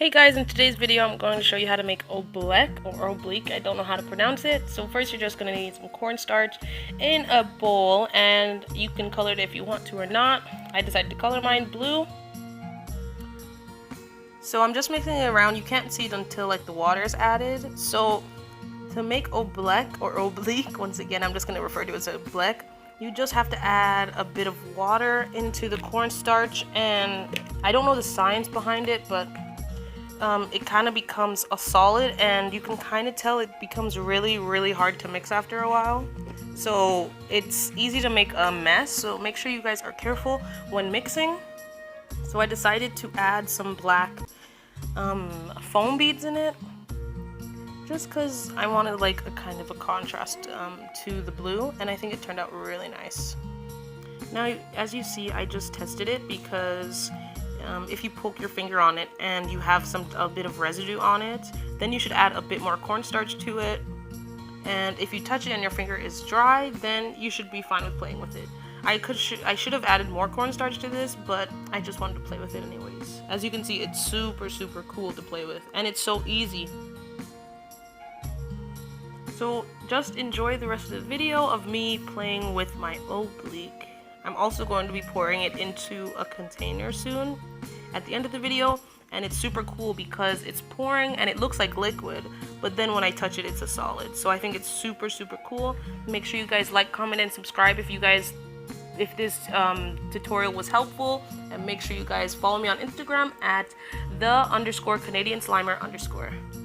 Hey guys, in today's video I'm going to show you how to make oobleckk or oobleckk. I don't know how to pronounce it. So first you're just going to need some cornstarch in a bowl, and you can color it if you want to or not. I decided to color mine blue. So I'm just mixing it around. You can't see it until like the water is added. So to make oobleckk or oobleckk, once again I'm just going to refer to it as oobleckk, you just have to add a bit of water into the cornstarch, and I don't know the science behind it, but it kind of becomes a solid, and you can kind of tell it becomes really hard to mix after a while. So it's easy to make a mess, so make sure you guys are careful when mixing. So I decided to add some black foam beads in it, just because I wanted like a kind of a contrast to the blue, and I think it turned out really nice. Now as you see, I just tested it because if you poke your finger on it and you have a bit of residue on it, then you should add a bit more cornstarch to it. And if you touch it and your finger is dry, then you should be fine with playing with it. I should have added more cornstarch to this, but I just wanted to play with it anyways. As you can see, it's super cool to play with, and it's so easy. So just enjoy the rest of the video of me playing with my oobleckk. I'm also going to be pouring it into a container soon at the end of the video, and it's super cool because it's pouring and it looks like liquid, but then when I touch it, it's a solid. So I think it's super cool. Make sure you guys like, comment, and subscribe if this tutorial was helpful, and make sure you guys follow me on Instagram at _Canadian Slimer_.